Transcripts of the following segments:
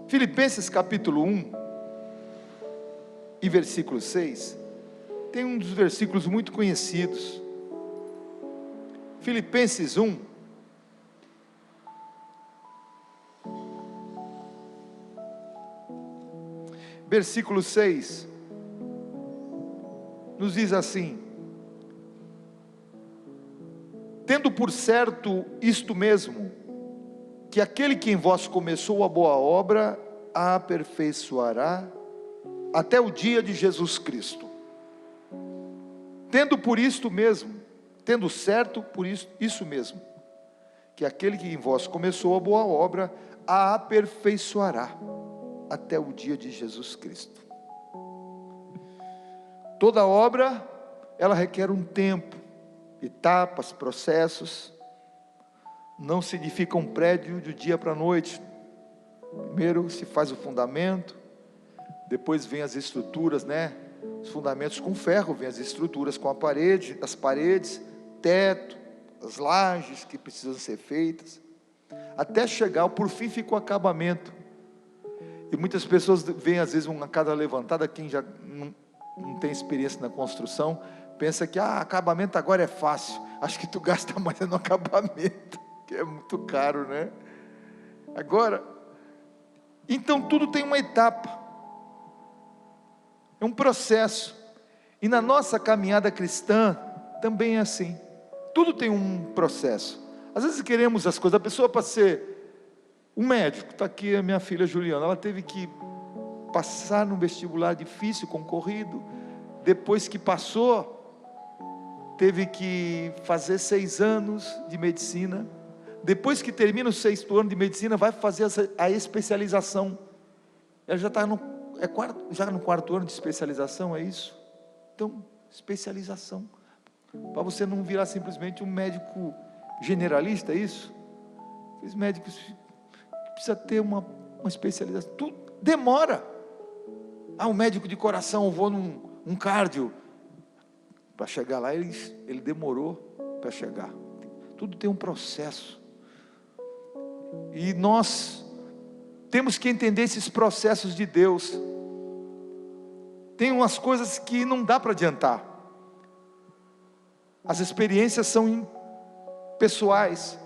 Filipenses capítulo 1 e versículo 6, tem um dos versículos muito conhecidos. Filipenses 1, versículo 6, nos diz assim: tendo por certo isto mesmo, que aquele que em vós começou a boa obra, a aperfeiçoará até o dia de Jesus Cristo. Tendo por isto mesmo, tendo certo por isso mesmo, que aquele que em vós começou a boa obra, a aperfeiçoará até o dia de Jesus Cristo. Toda obra, ela requer um tempo, etapas, processos. Não se edifica um prédio do dia para a noite. Primeiro se faz o fundamento, depois vem as estruturas, né? Os fundamentos com ferro, vem as estruturas com as paredes, teto, as lajes que precisam ser feitas, até chegar, por fim fica o acabamento. E muitas pessoas veem às vezes uma casa levantada, quem já não tem experiência na construção, pensa que acabamento agora é fácil. Acho que tu gasta mais no acabamento, que é muito caro, né? Agora, então tudo tem uma etapa, é um processo, e na nossa caminhada cristã, também é assim, tudo tem um processo. Às vezes queremos as coisas, a pessoa para ser um médico, está aqui a minha filha Juliana, ela teve que passar num vestibular difícil, concorrido, depois que passou, teve que fazer 6 anos de medicina, depois que termina o 6º ano de medicina, vai fazer a especialização, ela já está no 4º ano de especialização, é isso? Então, especialização, para você não virar simplesmente um médico generalista, é isso? Os médicos precisam ter uma especialização, tudo demora. Um médico de coração, eu vou num cardio, para chegar lá, ele demorou para chegar, tudo tem um processo, e nós temos que entender esses processos de Deus. Tem umas coisas que não dá para adiantar, as experiências são pessoais,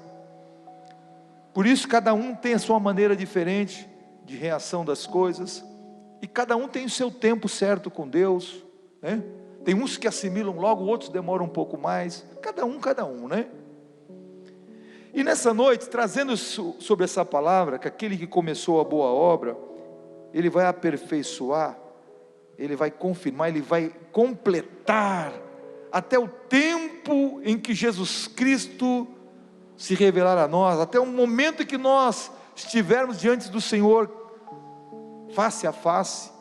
por isso cada um tem a sua maneira diferente de reação das coisas, e cada um tem o seu tempo certo com Deus, né? Tem uns que assimilam logo, outros demoram um pouco mais, cada um, né? E nessa noite, trazendo sobre essa palavra, que aquele que começou a boa obra, ele vai aperfeiçoar, ele vai confirmar, ele vai completar, até o tempo em que Jesus Cristo se revelar a nós, até o momento em que nós estivermos diante do Senhor, face a face,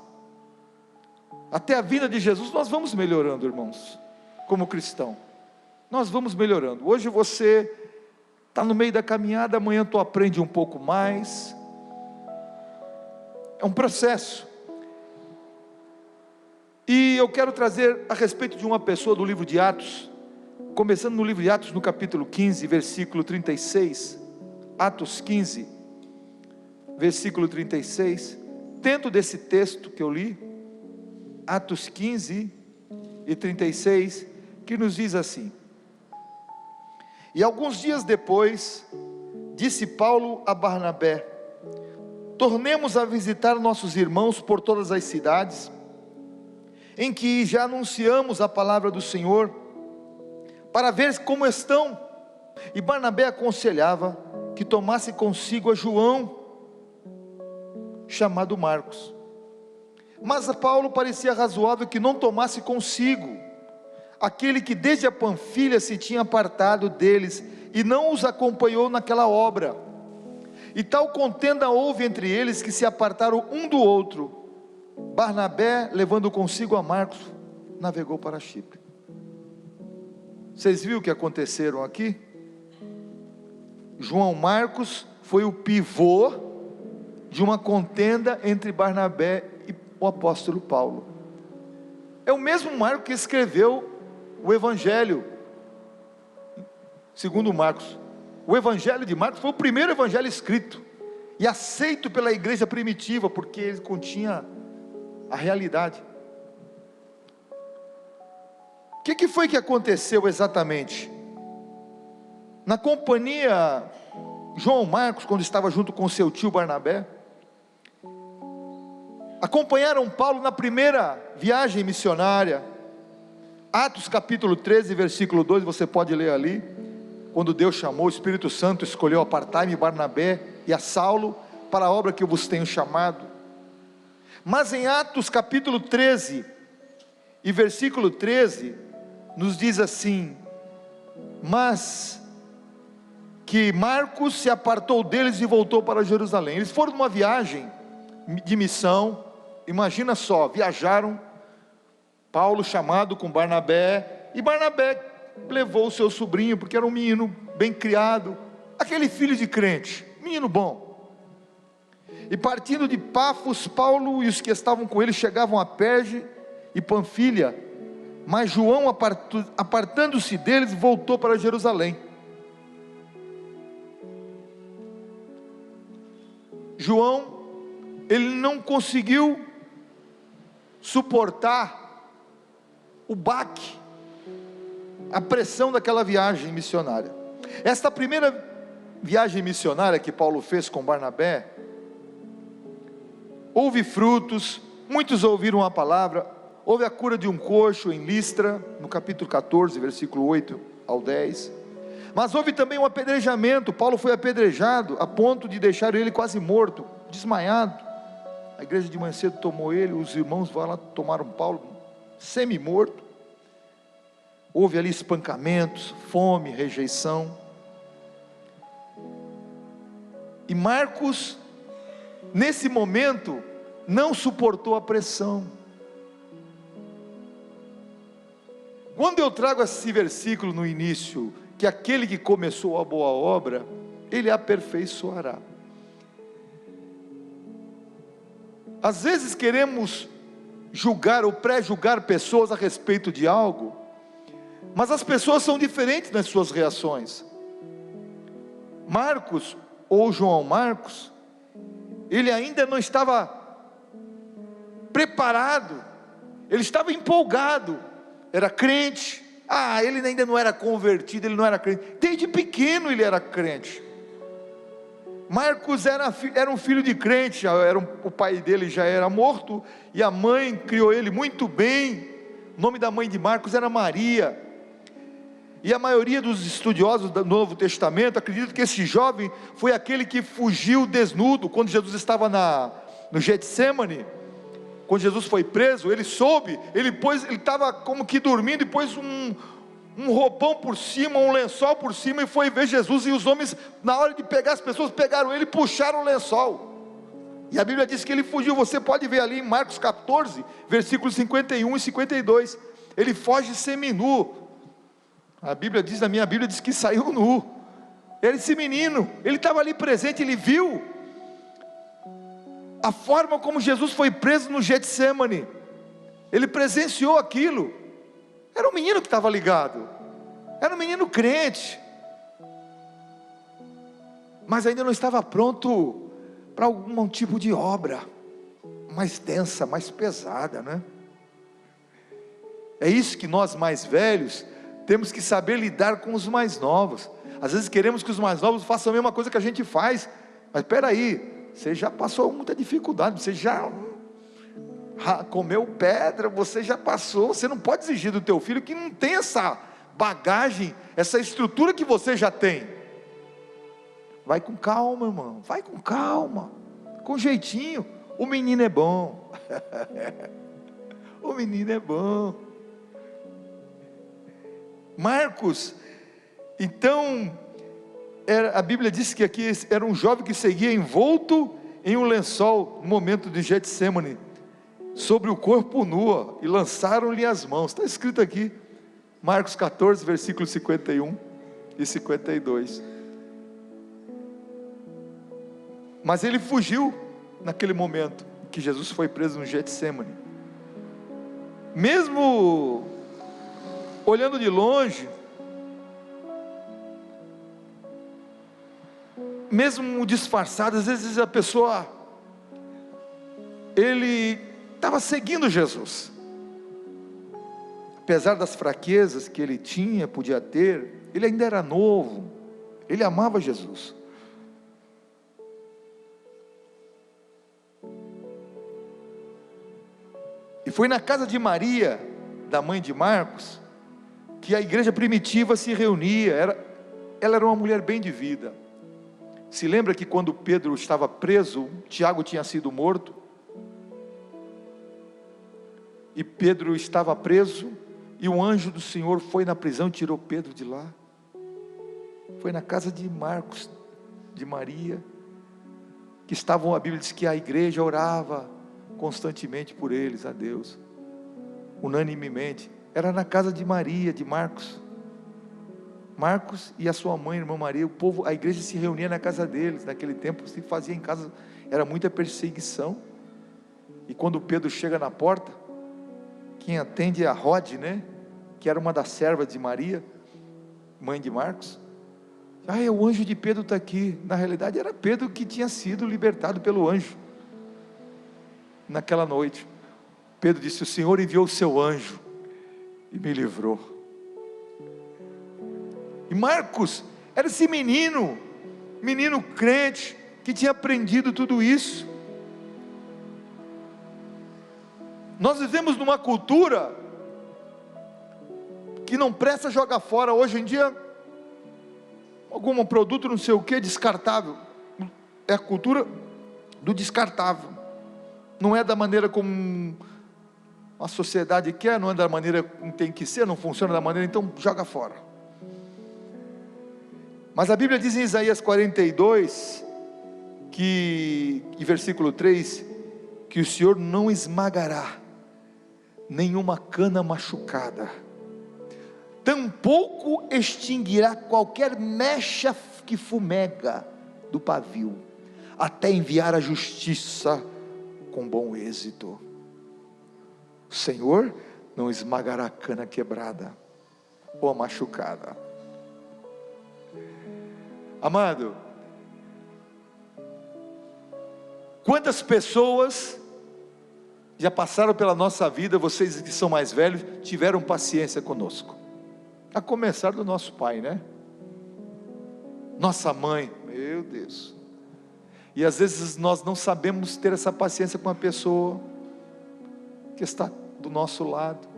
até a vinda de Jesus, nós vamos melhorando, irmãos, como cristão, nós vamos melhorando. Hoje você está no meio da caminhada, amanhã tu aprende um pouco mais, é um processo. E eu quero trazer a respeito de uma pessoa do livro de Atos, começando no livro de Atos, no capítulo 15, versículo 36, Atos 15, versículo 36, dentro desse texto que eu li, Atos 15 e 36, que nos diz assim: e alguns dias depois, disse Paulo a Barnabé: tornemos a visitar nossos irmãos por todas as cidades, em que já anunciamos a palavra do Senhor, para ver como estão. E Barnabé aconselhava que tomasse consigo a João, chamado Marcos. Mas a Paulo parecia razoável que não tomasse consigo aquele que desde a Panfilha se tinha apartado deles, e não os acompanhou naquela obra. E tal contenda houve entre eles, que se apartaram um do outro. Barnabé, levando consigo a Marcos, navegou para Chipre. Vocês viram o que aconteceram aqui? João Marcos foi o pivô de uma contenda entre Barnabé e o apóstolo Paulo. É o mesmo Marcos que escreveu o Evangelho segundo Marcos. O Evangelho de Marcos foi o primeiro evangelho escrito, e aceito pela igreja primitiva, porque ele continha a realidade. O que foi que aconteceu exatamente? Na companhia, João Marcos, quando estava junto com seu tio Barnabé, acompanharam Paulo na primeira viagem missionária. Atos capítulo 13, versículo 2, você pode ler ali. Quando Deus chamou, o Espírito Santo escolheu apartar-me, Barnabé e a Saulo, para a obra que eu vos tenho chamado. Mas em Atos capítulo 13, e versículo 13, nos diz assim: mas que Marcos se apartou deles e voltou para Jerusalém. Eles foram numa viagem de missão, imagina só, viajaram, Paulo chamado com Barnabé, e Barnabé levou o seu sobrinho, porque era um menino bem criado, aquele filho de crente, menino bom. E partindo de Pafos, Paulo e os que estavam com ele chegavam a Perge e Panfilha, mas João, apartando-se deles, voltou para Jerusalém. João, ele não conseguiu suportar o baque, a pressão daquela viagem missionária. Esta primeira viagem missionária que Paulo fez com Barnabé, houve frutos, muitos ouviram a palavra, houve a cura de um coxo em Listra, no capítulo 14, versículo 8 ao 10, mas houve também um apedrejamento. Paulo foi apedrejado, a ponto de deixar ele quase morto, desmaiado. A igreja de manhã cedo tomou ele, os irmãos vão lá, tomaram Paulo, semi-morto. Houve ali espancamentos, fome, rejeição. E Marcos, nesse momento, não suportou a pressão. Quando eu trago esse versículo no início, que aquele que começou a boa obra, ele a aperfeiçoará. Às vezes queremos julgar ou pré-julgar pessoas a respeito de algo, mas as pessoas são diferentes nas suas reações. Marcos, ou João Marcos, ele ainda não estava preparado, ele estava empolgado, era crente, ele ainda não era convertido, ele não era crente, desde pequeno ele era crente. Marcos era um filho de crente, o pai dele já era morto, e a mãe criou ele muito bem. O nome da mãe de Marcos era Maria, e a maioria dos estudiosos do Novo Testamento acredita que esse jovem foi aquele que fugiu desnudo, quando Jesus estava no Getsemane. Quando Jesus foi preso, ele soube, ele estava como que dormindo, e pôs um roupão por cima, um lençol por cima, e foi ver Jesus, e os homens, na hora de pegar as pessoas, pegaram ele e puxaram o lençol, e a Bíblia diz que ele fugiu. Você pode ver ali em Marcos 14, versículos 51 e 52, ele foge seminu. A Bíblia diz, na minha Bíblia diz que saiu nu. Esse menino, ele estava ali presente, ele viu a forma como Jesus foi preso no Getsemane, ele presenciou aquilo. Era um menino que estava ligado, era um menino crente, mas ainda não estava pronto para algum tipo de obra mais densa, mais pesada, né? É isso que nós mais velhos temos que saber lidar com os mais novos. Às vezes queremos que os mais novos façam a mesma coisa que a gente faz, mas espera aí, você já passou muita dificuldade, você já comeu pedra, você já passou. Você não pode exigir do teu filho que não tem essa bagagem, essa estrutura que você já tem. Vai com calma, irmão, vai com calma, com jeitinho. O menino é bom. O menino é bom. Marcos, então, a Bíblia diz que aqui era um jovem que seguia envolto em um lençol, no momento de Getsemane, sobre o corpo nu, e lançaram-lhe as mãos. Está escrito aqui, Marcos 14, versículos 51 e 52. Mas ele fugiu naquele momento que Jesus foi preso no Getsemane. Mesmo olhando de longe, mesmo disfarçado, às vezes a pessoa, ele estava seguindo Jesus, apesar das fraquezas que ele tinha, podia ter, ele ainda era novo, ele amava Jesus. E foi na casa de Maria, da mãe de Marcos, que a igreja primitiva se reunia. Ela era uma mulher bem de vida. Se lembra que quando Pedro estava preso, Tiago tinha sido morto, e Pedro estava preso, e o anjo do Senhor foi na prisão e tirou Pedro de lá. Foi na casa de Marcos, de Maria, que estavam, a Bíblia diz que a igreja orava constantemente por eles, a Deus, unanimemente. Era na casa de Maria, de Marcos e a sua mãe, a irmã Maria. O povo, a igreja se reunia na casa deles. Naquele tempo se fazia em casa, era muita perseguição. E quando Pedro chega na porta, quem atende é a Rode, né? Que era uma das servas de Maria, mãe de Marcos. O anjo de Pedro está aqui. Na realidade era Pedro que tinha sido libertado pelo anjo. Naquela noite, Pedro disse: o Senhor enviou o seu anjo e me livrou. E Marcos era esse menino crente, que tinha aprendido tudo isso. Nós vivemos numa cultura que não presta, joga fora. Hoje em dia, algum produto não sei o que, descartável, é a cultura do descartável. Não é da maneira como a sociedade quer, não é da maneira como tem que ser, não funciona da maneira, então joga fora. Mas a Bíblia diz em Isaías 42, em versículo 3, que o Senhor não esmagará nenhuma cana machucada, tampouco extinguirá qualquer mecha que fumega do pavio, até enviar a justiça com bom êxito. O Senhor não esmagará a cana quebrada ou a machucada. Amado, quantas pessoas já passaram pela nossa vida, vocês que são mais velhos, tiveram paciência conosco, a começar do nosso pai, né? Nossa mãe, meu Deus. E às vezes nós não sabemos ter essa paciência com a pessoa que está do nosso lado,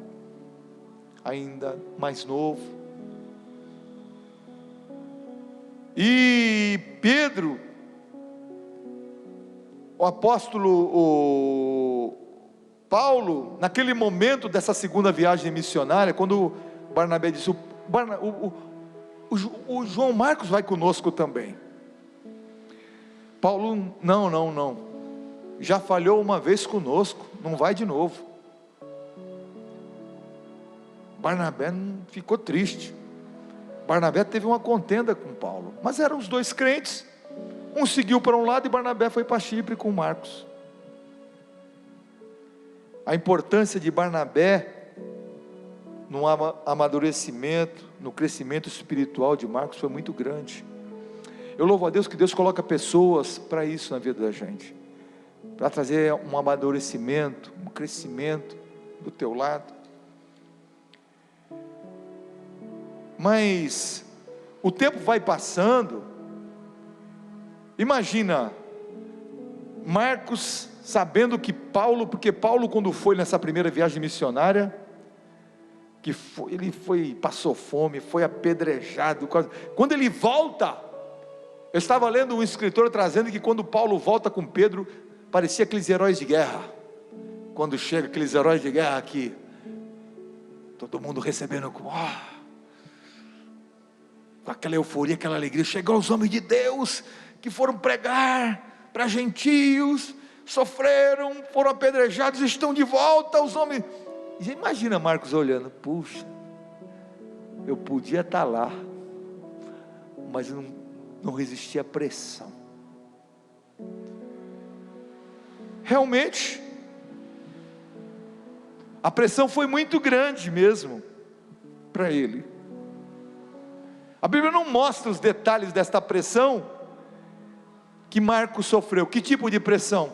ainda mais novo. E Pedro, o apóstolo Paulo, naquele momento dessa segunda viagem missionária, quando Barnabé disse: o João Marcos vai conosco também. Paulo, não, já falhou uma vez conosco, não vai de novo. Barnabé ficou triste. Barnabé teve uma contenda com Paulo, mas eram os dois crentes, um seguiu para um lado e Barnabé foi para Chipre com Marcos. A importância de Barnabé no amadurecimento, no crescimento espiritual de Marcos foi muito grande. Eu louvo a Deus que Deus coloca pessoas para isso na vida da gente, para trazer um amadurecimento, um crescimento do teu lado. Mas o tempo vai passando. Imagina Marcos sabendo que Paulo, porque Paulo, quando foi nessa primeira viagem missionária, ele passou fome, foi apedrejado. Quando ele volta, eu estava lendo um escritor trazendo que quando Paulo volta com Pedro, parecia aqueles heróis de guerra. Quando chega aqueles heróis de guerra aqui, todo mundo recebendo com aquela euforia, aquela alegria. Chegou os homens de Deus que foram pregar para gentios, sofreram, foram apedrejados, estão de volta. Os homens, imagina Marcos olhando: puxa, eu podia estar lá, mas não resisti à pressão. Realmente a pressão foi muito grande mesmo para ele. A Bíblia não mostra os detalhes desta pressão, que Marcos sofreu? Que tipo de pressão?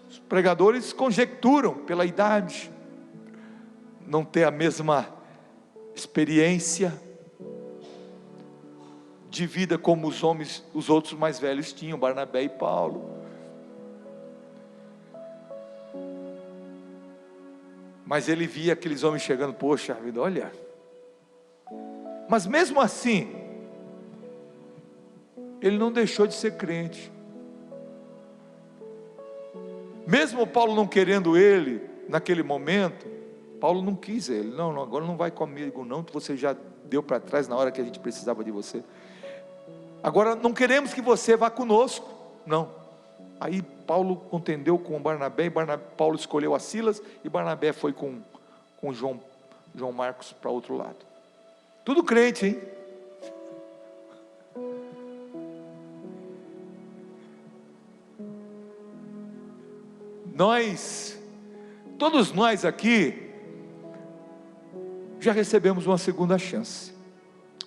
Os pregadores conjecturam pela idade, não ter a mesma experiência de vida como os outros mais velhos tinham, Barnabé e Paulo. Mas ele via aqueles homens chegando, poxa vida, olha. Mas mesmo assim, ele não deixou de ser crente. Mesmo Paulo não querendo ele, naquele momento, Paulo não quis ele, não, agora não vai comigo não, você já deu para trás na hora que a gente precisava de você. Agora não queremos que você vá conosco, não. Aí Paulo contendeu com Barnabé, Paulo escolheu a Silas, e Barnabé foi com João Marcos para outro lado. Tudo crente, hein? Todos nós aqui, já recebemos uma segunda chance.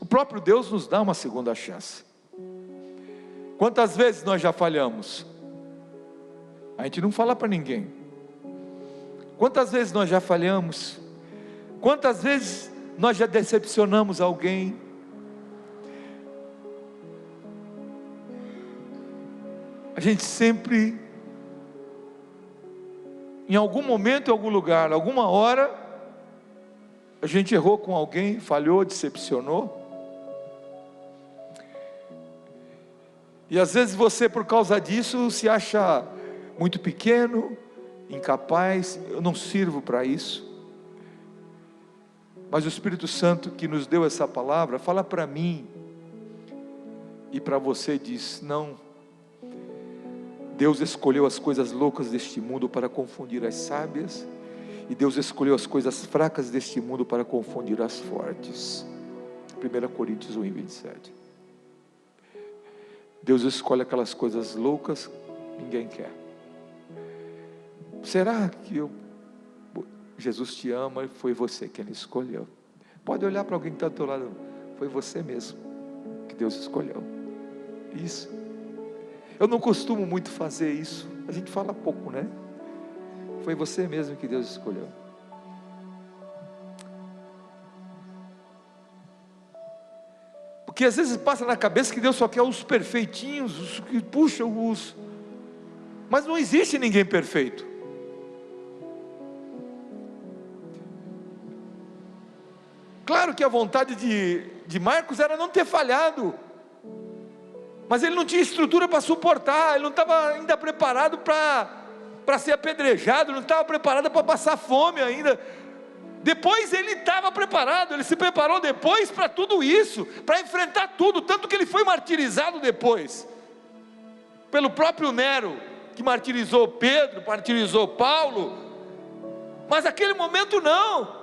O próprio Deus nos dá uma segunda chance. Quantas vezes nós já falhamos? A gente não fala para ninguém. Quantas vezes nós já falhamos? Quantas vezes nós já decepcionamos alguém? A gente sempre, em algum momento, em algum lugar, alguma hora, a gente errou com alguém, falhou, decepcionou. E às vezes você, por causa disso, se acha muito pequeno, incapaz, eu não sirvo para isso. Mas o Espírito Santo que nos deu essa palavra, fala para mim e para você, diz, não, Deus escolheu as coisas loucas deste mundo para confundir as sábias, e Deus escolheu as coisas fracas deste mundo para confundir as fortes. 1 Coríntios 1:27. Deus escolhe aquelas coisas loucas que ninguém quer. Será que Jesus te ama e foi você quem ele escolheu? Pode olhar para alguém que está do teu lado, foi você mesmo que Deus escolheu. Isso. Eu não costumo muito fazer isso, a gente fala pouco, né? Foi você mesmo que Deus escolheu. Porque às vezes passa na cabeça que Deus só quer os perfeitinhos, os que puxam os... Mas não existe ninguém perfeito. Claro que a vontade de Marcos era não ter falhado, mas ele não tinha estrutura para suportar, ele não estava ainda preparado para ser apedrejado, não estava preparado para passar fome ainda. Depois ele estava preparado, ele se preparou depois para tudo isso, para enfrentar tudo, tanto que ele foi martirizado depois, pelo próprio Nero, que martirizou Pedro, martirizou Paulo, mas naquele momento não.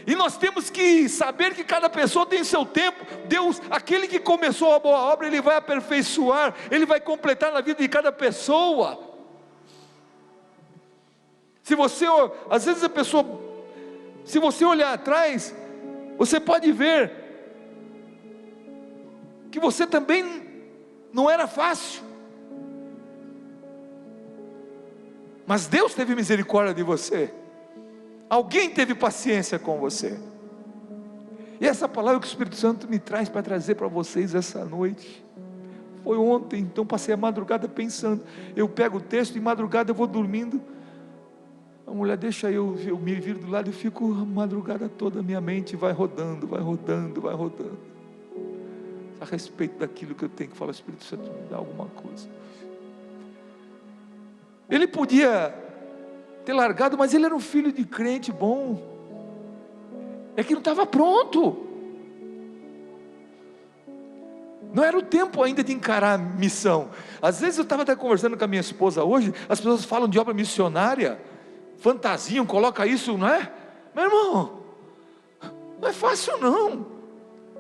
E nós temos que saber que cada pessoa tem seu tempo. Deus, aquele que começou a boa obra, ele vai aperfeiçoar, ele vai completar na vida de cada pessoa. Às vezes a pessoa, se você olhar atrás, você pode ver que você também não era fácil, mas Deus teve misericórdia de você. Alguém teve paciência com você. E essa palavra que o Espírito Santo me traz para trazer para vocês essa noite, foi ontem, então passei a madrugada pensando. Eu pego o texto e madrugada eu vou dormindo, a mulher deixa eu me vir do lado e fico a madrugada toda, minha mente vai rodando, vai rodando, vai rodando, a respeito daquilo que eu tenho que falar. O Espírito Santo me dá alguma coisa. Ele podia ter largado, mas ele era um filho de crente bom, é que não estava pronto, não era o tempo ainda de encarar a missão. Às vezes eu estava até conversando com a minha esposa hoje, as pessoas falam de obra missionária, fantasiam, coloca isso, não é? Meu irmão, não é fácil não,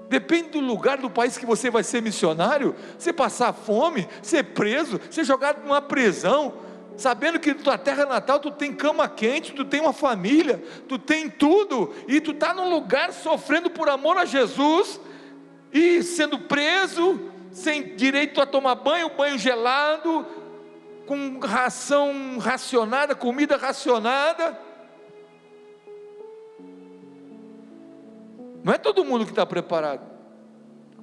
depende do lugar do país que você vai ser missionário, você passar fome, ser preso, ser jogado numa prisão, sabendo que na tua terra natal tu tem cama quente, tu tem uma família, tu tem tudo, e tu está num lugar sofrendo por amor a Jesus, e sendo preso, sem direito a tomar banho, banho gelado, com ração racionada, comida racionada. Não é todo mundo que está preparado.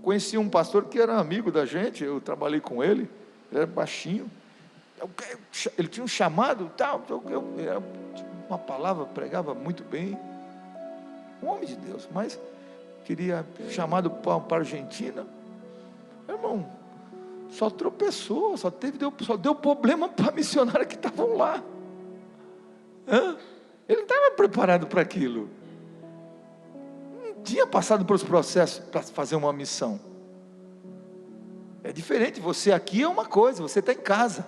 Conheci um pastor que era amigo da gente, eu trabalhei com ele, ele era baixinho, ele tinha um chamado, tal, uma palavra, pregava muito bem, um homem de Deus, mas queria chamado para a Argentina. Irmão, só tropeçou, só deu problema para missionários que estavam lá. Ele não estava preparado para aquilo, não tinha passado pelos processos para fazer uma missão. É diferente, você aqui é uma coisa, você está em casa,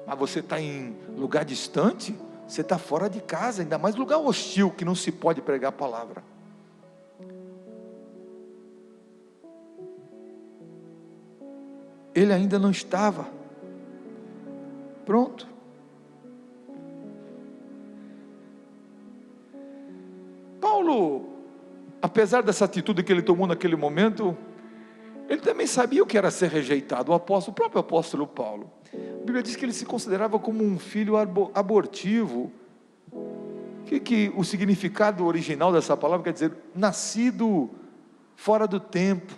mas você está em lugar distante, você está fora de casa, ainda mais lugar hostil, que não se pode pregar a palavra. Ele ainda não estava pronto. Paulo, apesar dessa atitude que ele tomou naquele momento, ele também sabia o que era ser rejeitado. O próprio apóstolo Paulo, a Bíblia diz que ele se considerava como um filho abortivo. Que o significado original dessa palavra quer dizer nascido fora do tempo,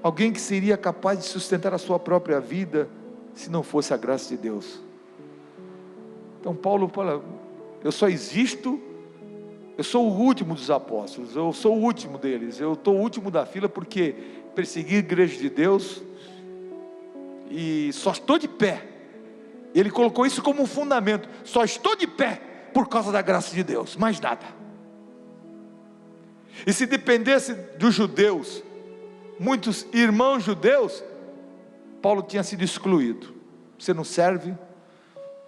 alguém que seria capaz de sustentar a sua própria vida, se não fosse a graça de Deus. Então Paulo fala, eu só existo, eu sou o último dos apóstolos, eu sou o último deles, eu estou o último da fila, porque persegui a igreja de Deus, e só estou de pé. Ele colocou isso como um fundamento, só estou de pé por causa da graça de Deus, mais nada. E se dependesse dos judeus, muitos irmãos judeus, Paulo tinha sido excluído. Você não serve,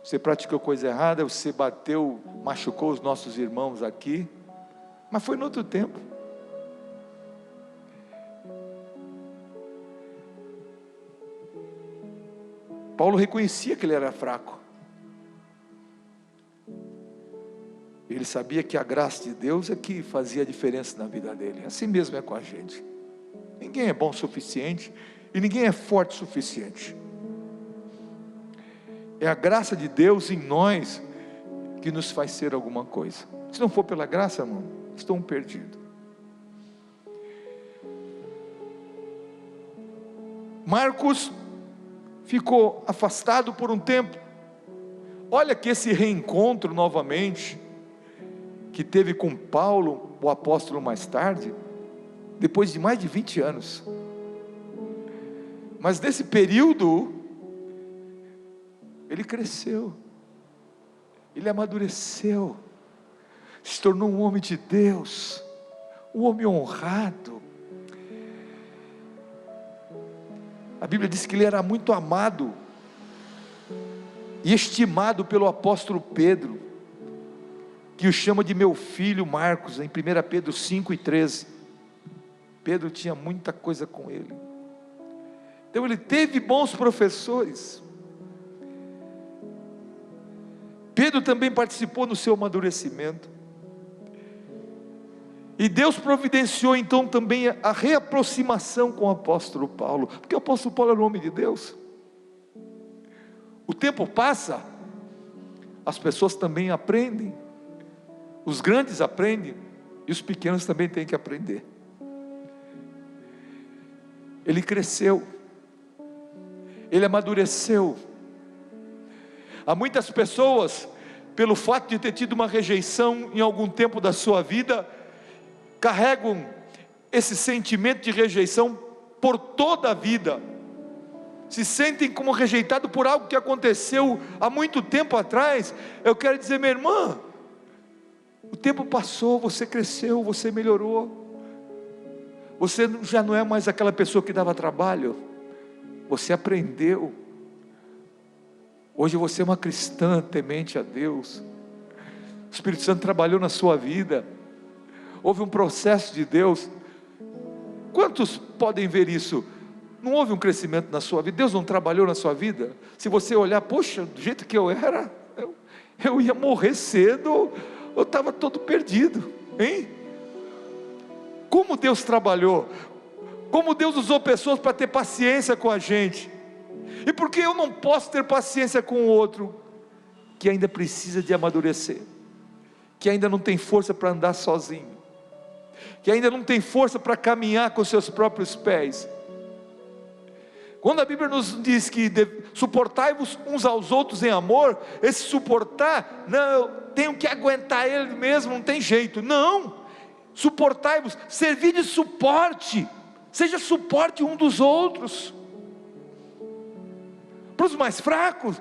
você praticou coisa errada, você bateu, machucou os nossos irmãos aqui. Mas foi no outro tempo. Paulo reconhecia que ele era fraco. Ele sabia que a graça de Deus é que fazia a diferença na vida dele. Assim mesmo é com a gente. Ninguém é bom o suficiente e ninguém é forte o suficiente. É a graça de Deus em nós que nos faz ser alguma coisa. Se não for pela graça, irmão, estamos perdidos. Marcos ficou afastado por um tempo. Olha que esse reencontro novamente que teve com Paulo, o apóstolo, mais tarde, depois de mais de 20 anos. Mas nesse período ele cresceu, ele amadureceu, se tornou um homem de Deus, um homem honrado. A Bíblia diz que ele era muito amado e estimado pelo apóstolo Pedro, que o chama de meu filho Marcos, em 1 Pedro 5:13. Pedro tinha muita coisa com ele, então ele teve bons professores. Pedro também participou no seu amadurecimento, e Deus providenciou então também a reaproximação com o apóstolo Paulo, porque o apóstolo Paulo era o homem de Deus. O tempo passa, as pessoas também aprendem, os grandes aprendem, e os pequenos também têm que aprender. Ele cresceu, ele amadureceu. Há muitas pessoas, pelo fato de ter tido uma rejeição em algum tempo da sua vida, carregam esse sentimento de rejeição por toda a vida, se sentem como rejeitados por algo que aconteceu há muito tempo atrás. Eu quero dizer, minha irmã, o tempo passou, você cresceu, você melhorou, você já não é mais aquela pessoa que dava trabalho, você aprendeu. Hoje você é uma cristã temente a Deus, o Espírito Santo trabalhou na sua vida, houve um processo de Deus. Quantos podem ver isso? Não houve um crescimento na sua vida? Deus não trabalhou na sua vida? Se você olhar, poxa, do jeito que eu era, eu ia morrer cedo, eu estava todo perdido, hein? Como Deus trabalhou? como Deus usou pessoas para ter paciência com a gente. E por que eu não posso ter paciência com o outro que ainda precisa de amadurecer, que ainda não tem força para andar sozinho, que ainda não tem força para caminhar com seus próprios pés? Quando a Bíblia nos diz que suportai-vos uns aos outros em amor, esse suportar, não, eu tenho que aguentar ele mesmo, não tem jeito. Não, suportai-vos, servir de suporte, seja suporte um dos outros. Para os mais fracos,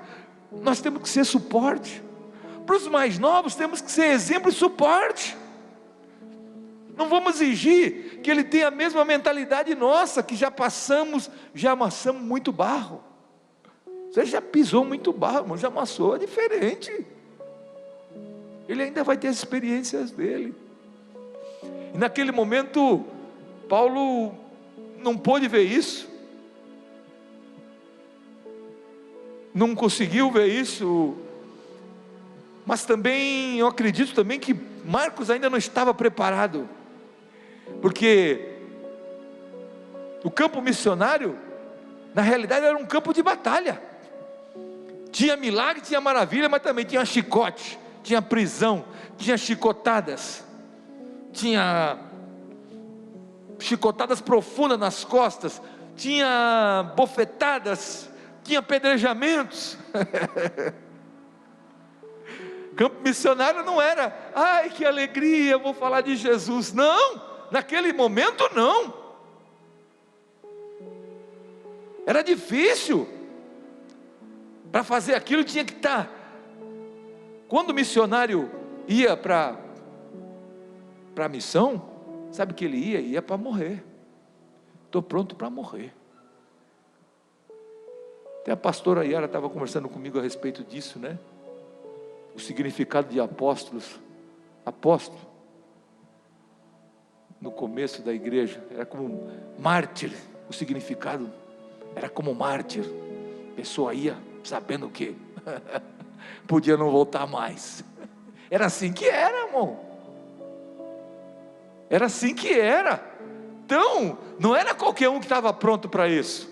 nós temos que ser suporte. Para os mais novos, temos que ser exemplo e suporte. Não vamos exigir que ele tenha a mesma mentalidade nossa, que já passamos, já amassamos muito barro. Você já pisou muito barro, já amassou, é diferente. Ele ainda vai ter as experiências dele. E naquele momento, Paulo não pôde ver isso, não conseguiu ver isso, mas também, eu acredito também que Marcos ainda não estava preparado, porque o campo missionário, na realidade era um campo de batalha, tinha milagre, tinha maravilha, mas também tinha chicote, tinha prisão, tinha chicotadas, tinha chicotadas profundas nas costas, tinha bofetadas, tinha apedrejamentos. Campo missionário não era, ai que alegria, eu vou falar de Jesus. Não, naquele momento não, era difícil. Para fazer aquilo tinha que estar. Quando o missionário ia para a missão, sabe que ele ia para morrer. Estou pronto para morrer. Até a pastora Yara estava conversando comigo a respeito disso, né? O significado de apóstolos. Apóstolo, no começo da igreja, era como mártir. O significado era como mártir. A pessoa ia sabendo o que podia não voltar mais. Era assim que era, irmão. Era assim que era. Então, não era qualquer um que estava pronto para isso.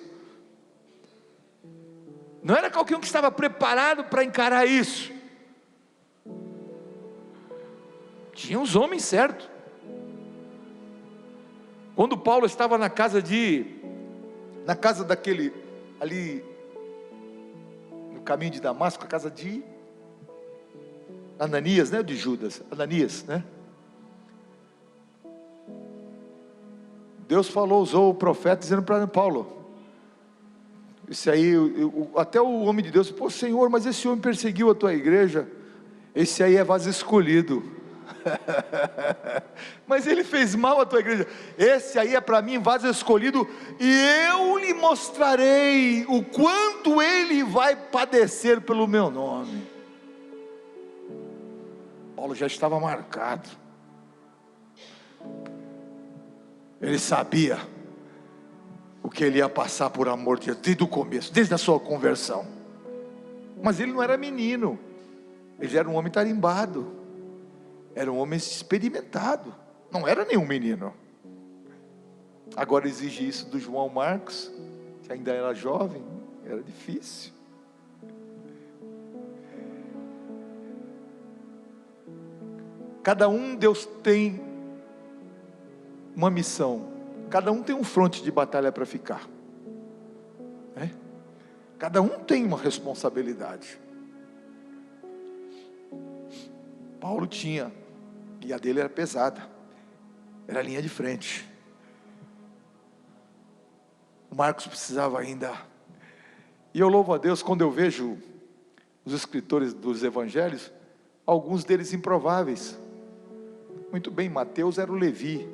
Não era qualquer um que estava preparado para encarar isso. Tinha os homens certos. Quando Paulo estava na casa daquele ali no caminho de Damasco, a casa de Ananias, né? De Judas, Ananias, né? Deus falou, usou o profeta dizendo para Paulo, isso aí, até o homem de Deus, pô Senhor, mas esse homem perseguiu a tua igreja, esse aí é vaso escolhido, mas ele fez mal à tua igreja, esse aí é para mim vaso escolhido, e eu lhe mostrarei o quanto ele vai padecer pelo meu nome. Paulo já estava marcado, ele sabia o que ele ia passar por amor de Deus, desde o começo, desde a sua conversão. Mas ele não era menino, ele era um homem tarimbado, era um homem experimentado, não era nenhum menino. Agora exige isso do João Marcos, que ainda era jovem, era difícil. Cada um, Deus tem uma missão, cada um tem um fronte de batalha para ficar, né? Cada um tem uma responsabilidade. Paulo tinha, e a dele era pesada, era a linha de frente. O Marcos precisava ainda, e eu louvo a Deus quando eu vejo os escritores dos evangelhos, alguns deles improváveis. Muito bem, Mateus era o Levi,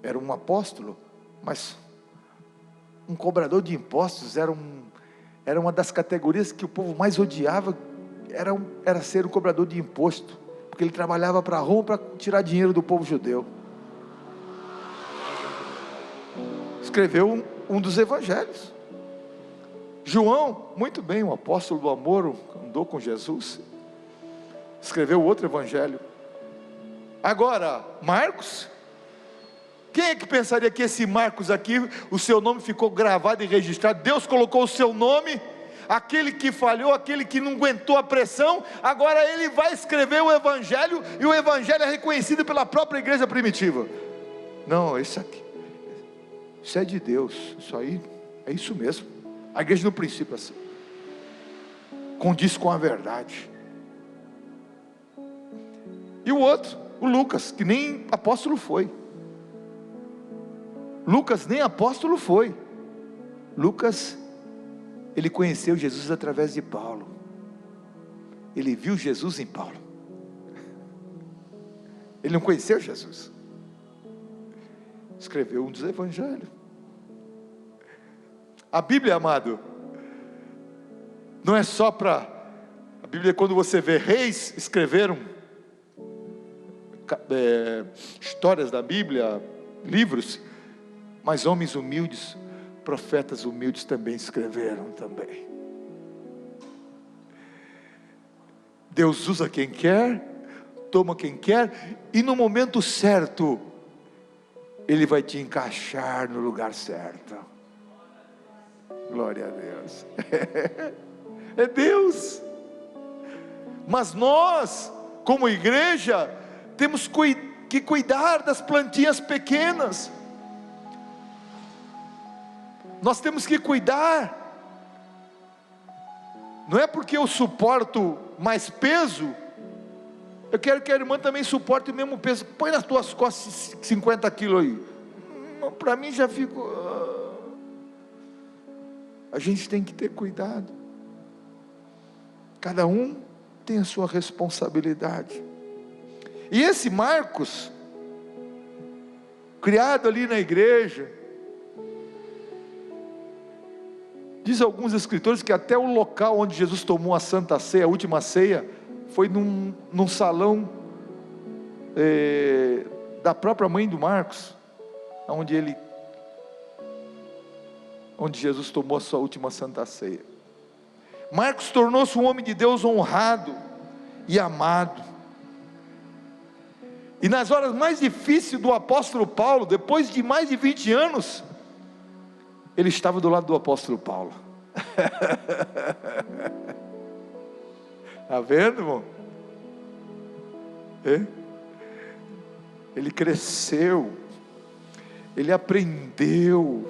era um apóstolo, mas um cobrador de impostos, era uma das categorias que o povo mais odiava, era ser um cobrador de imposto, porque ele trabalhava para Roma para tirar dinheiro do povo judeu. Escreveu um dos evangelhos. João, muito bem, um apóstolo do amor, andou com Jesus, escreveu outro evangelho. Agora, Marcos, quem Quem é que pensaria que esse Marcos aqui, o seu nome ficou gravado e registrado? Deus colocou o seu nome, aquele que falhou, aquele que não aguentou a pressão, agora ele vai escrever o Evangelho, e o Evangelho é reconhecido pela própria igreja primitiva. Não, isso aqui, isso é de Deus, isso aí, é isso mesmo. A igreja no princípio é assim, condiz com a verdade. E o outro, o Lucas, que nem apóstolo foi. Lucas nem apóstolo foi. Lucas, ele conheceu Jesus através de Paulo. Ele viu Jesus em Paulo. Ele não conheceu Jesus. Escreveu um dos evangelhos. A Bíblia, amado, não é só para... A Bíblia, quando você vê reis escreveram histórias da Bíblia, livros, mas homens humildes, profetas humildes também escreveram também. Deus usa quem quer, toma quem quer, e no momento certo, Ele vai te encaixar no lugar certo. Glória a Deus. É Deus. Mas nós, como igreja, temos que cuidar das plantinhas pequenas. Nós temos que cuidar. Não é porque eu suporto mais peso, eu quero que a irmã também suporte o mesmo peso. Põe nas tuas costas 50 quilos aí. Para mim já fico... A gente tem que ter cuidado. Cada um tem a sua responsabilidade. E esse Marcos, criado ali na igreja, diz alguns escritores que até o local onde Jesus tomou a Santa Ceia, a última ceia, foi num salão da própria mãe do Marcos, onde Jesus tomou a sua última Santa Ceia. Marcos tornou-se um homem de Deus honrado e amado. E nas horas mais difíceis do apóstolo Paulo, depois de mais de 20 anos, ele estava do lado do apóstolo Paulo. Está vendo, irmão? Ele cresceu, ele aprendeu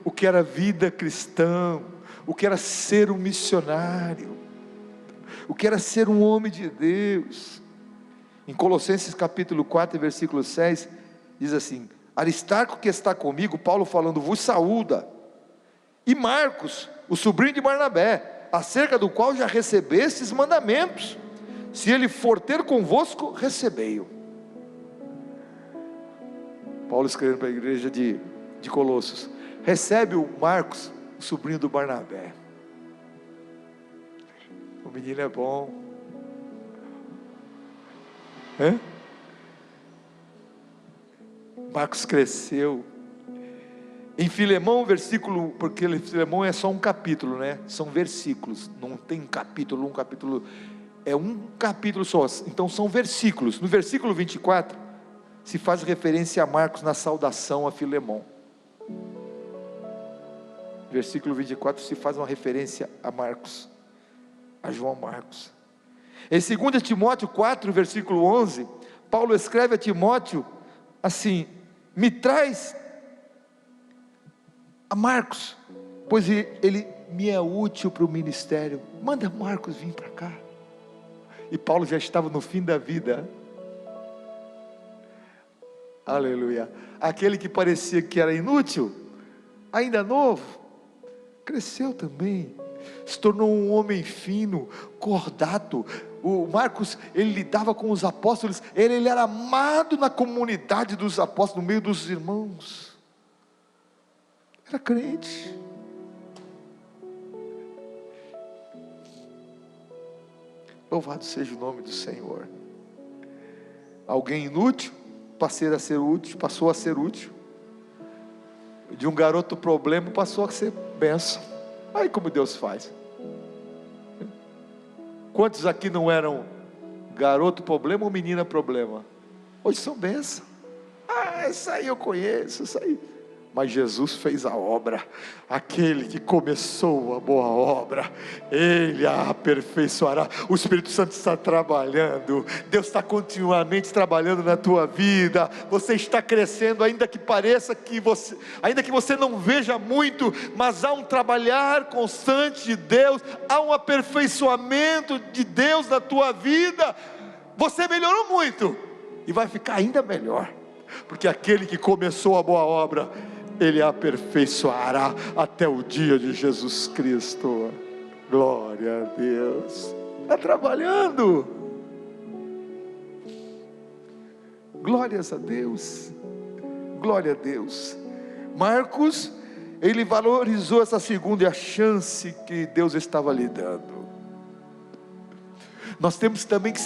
o que era vida cristã, o que era ser um missionário, o que era ser um homem de Deus. Em Colossenses capítulo 4, versículo 6, diz assim: Aristarco, que está comigo, Paulo falando, vos saúda, e Marcos, o sobrinho de Barnabé, acerca do qual já recebestes mandamentos, se ele for ter convosco, recebei-o. Paulo escrevendo para a igreja de Colossos: recebe o Marcos, o sobrinho do Barnabé. O menino é bom. Marcos cresceu. Em Filemão, versículo, porque Filemão é só um capítulo, né? São versículos, não tem capítulo, é um capítulo só, então são versículos. No versículo 24, se faz referência a Marcos na saudação a Filemão. Versículo 24 se faz uma referência a Marcos, a João Marcos. Em 2 Timóteo 4, versículo 11, Paulo escreve a Timóteo assim: me traz a Marcos, pois ele me é útil para o ministério. Manda Marcos vir para cá. E Paulo já estava no fim da vida. Aleluia. Aquele que parecia que era inútil, ainda novo, cresceu também, se tornou um homem fino, cordato. O Marcos, ele lidava com os apóstolos, ele era amado na comunidade dos apóstolos, no meio dos irmãos. Era crente. Louvado seja o nome do Senhor. Alguém inútil passou a ser útil. De um garoto problema passou a ser bênção. Aí como Deus faz. Quantos aqui não eram garoto problema ou menina problema? Hoje são bênçãos. Isso aí eu conheço, isso aí. Mas Jesus fez a obra. Aquele que começou a boa obra, Ele a aperfeiçoará. O Espírito Santo está trabalhando. Deus está continuamente trabalhando na tua vida. Você está crescendo, ainda que pareça que você, ainda que você não veja muito, mas há um trabalhar constante de Deus, há um aperfeiçoamento de Deus na tua vida. Você melhorou muito e vai ficar ainda melhor, porque aquele que começou a boa obra, Ele a aperfeiçoará até o dia de Jesus Cristo. Glória a Deus. Está trabalhando. Glórias a Deus. Glória a Deus. Marcos, ele valorizou essa segunda chance que Deus estava lhe dando. Nós temos também que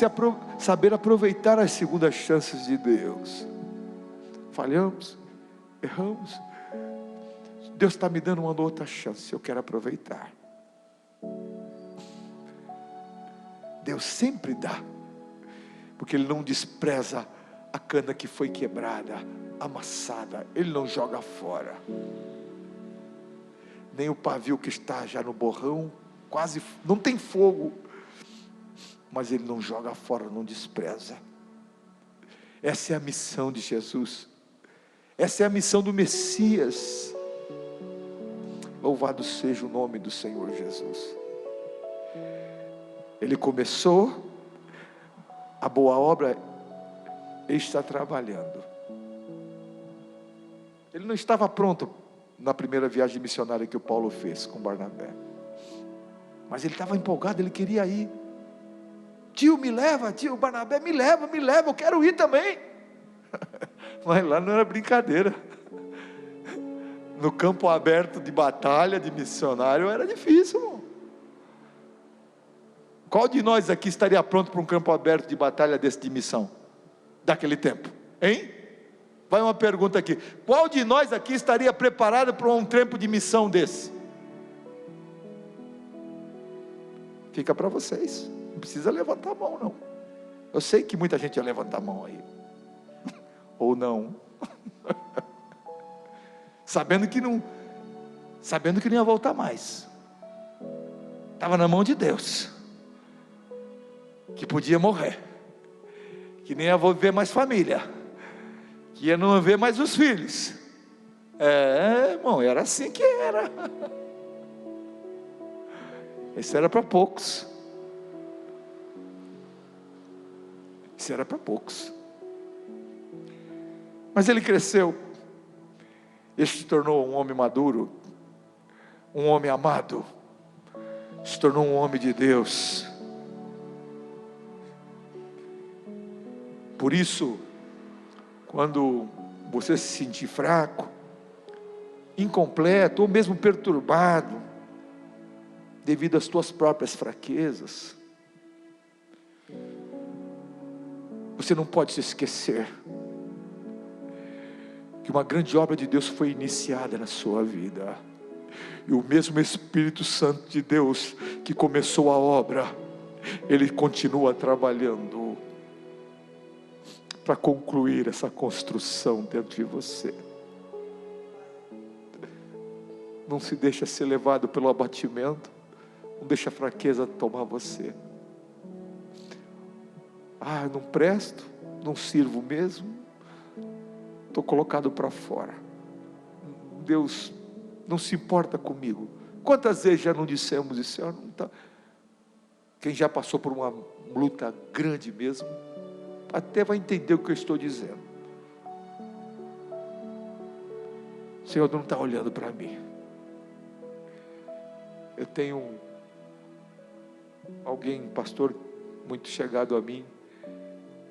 saber aproveitar as segundas chances de Deus. Falhamos, erramos. Deus está me dando uma outra chance, eu quero aproveitar. Deus sempre dá, porque Ele não despreza a cana que foi quebrada, amassada, Ele não joga fora. Nem o pavio que está já no borrão, quase não tem fogo, mas Ele não joga fora, não despreza. Essa é a missão de Jesus, essa é a missão do Messias. Louvado seja o nome do Senhor Jesus. Ele começou a boa obra, Ele está trabalhando. Ele não estava pronto na primeira viagem missionária que o Paulo fez com Barnabé, mas ele estava empolgado, ele queria ir. Tio, me leva, tio, Barnabé, me leva, eu quero ir também. Mas lá não era brincadeira. No campo aberto de batalha, de missionário, era difícil, irmão. Qual de nós aqui estaria pronto para um campo aberto de batalha desse de missão? Daquele tempo, hein? Vai uma pergunta aqui. Qual de nós aqui estaria preparado para um tempo de missão desse? Fica para vocês. Não precisa levantar a mão, não. Eu sei que muita gente ia levantar a mão aí. Ou não. Sabendo que não ia voltar mais. Estava na mão de Deus. Que podia morrer. Que nem ia ver mais família. Que ia não ver mais os filhos. Irmão, era assim que era. Isso era para poucos. Isso era para poucos. Mas ele cresceu. Ele se tornou um homem maduro, um homem amado, se tornou um homem de Deus. Por isso, quando você se sentir fraco, incompleto ou mesmo perturbado, devido às tuas próprias fraquezas, você não pode se esquecer que uma grande obra de Deus foi iniciada na sua vida, e o mesmo Espírito Santo de Deus que começou a obra, Ele continua trabalhando para concluir essa construção dentro de você. Não se deixa ser levado pelo abatimento, não deixa a fraqueza tomar você. Não presto, não sirvo mesmo, estou colocado para fora. Deus não se importa comigo. Quantas vezes já não dissemos isso? Não tá. Quem já passou por uma luta grande mesmo, até vai entender o que eu estou dizendo. O Senhor não está olhando para mim. Eu tenho alguém, pastor muito chegado a mim,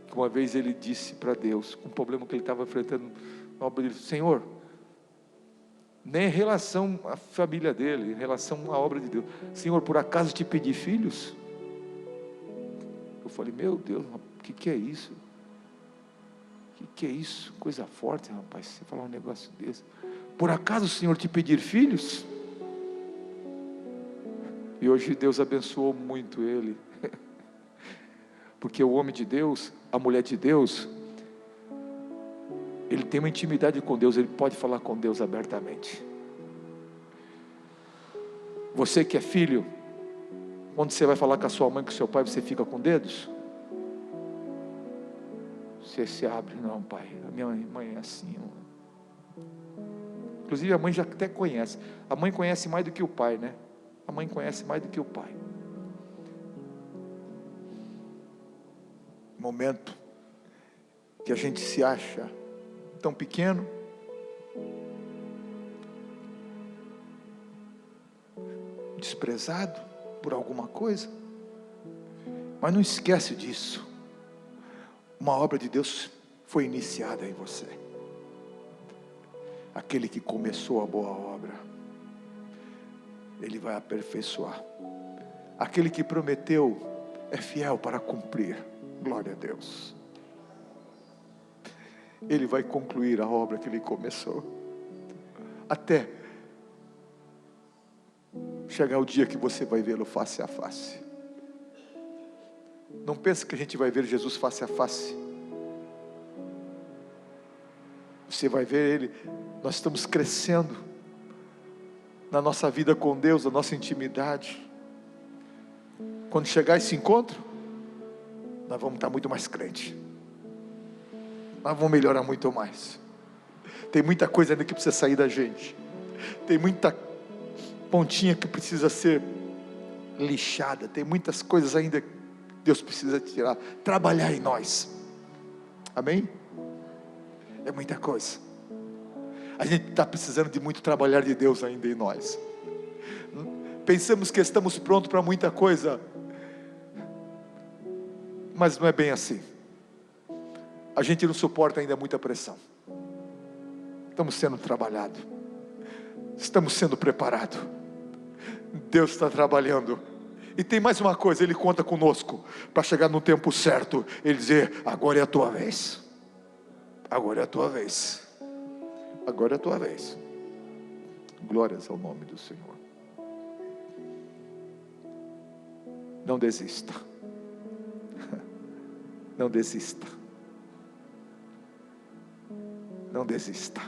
que uma vez ele disse para Deus, com um problema que ele estava enfrentando na obra dele: Senhor, nem em relação à família dele, em relação à obra de Deus, Senhor, por acaso te pedi filhos? Eu falei: meu Deus, o que é isso? O que é isso? Coisa forte, rapaz, você falar um negócio desse. Por acaso o Senhor te pedir filhos? E hoje Deus abençoou muito ele, porque o homem de Deus, a mulher de Deus, ele tem uma intimidade com Deus, ele pode falar com Deus abertamente. Você que é filho, quando você vai falar com a sua mãe, com o seu pai, você fica com dedos? Você se abre, não, pai, a minha mãe é assim. Inclusive a mãe já até conhece. A mãe conhece mais do que o pai, né? A mãe conhece mais do que o pai. Momento que a gente se acha tão pequeno, desprezado por alguma coisa, mas não esquece disso. Uma obra de Deus foi iniciada em você. Aquele que começou a boa obra, Ele vai aperfeiçoar. Aquele que prometeu é fiel para cumprir. Glória a Deus. Ele vai concluir a obra que Ele começou, até chegar o dia que você vai vê-lo face a face. Não pense que a gente vai ver Jesus face a face. Você vai ver Ele. Nós estamos crescendo na nossa vida com Deus, na nossa intimidade. Quando chegar esse encontro, nós vamos estar muito mais crentes. Nós vamos melhorar muito mais. Tem muita coisa ainda que precisa sair da gente. Tem muita pontinha que precisa ser lixada. Tem muitas coisas ainda que Deus precisa tirar. Trabalhar em nós. Amém? É muita coisa. A gente está precisando de muito trabalhar de Deus ainda em nós. Pensamos que estamos prontos para muita coisa, mas não é bem assim. A gente não suporta ainda muita pressão. Estamos sendo trabalhados. Estamos sendo preparados. Deus está trabalhando. E tem mais uma coisa, Ele conta conosco para chegar no tempo certo. Ele dizer: agora é a tua vez. Agora é a tua vez. Agora é a tua vez. Glórias ao nome do Senhor. Não desista. Não desista. Não desista.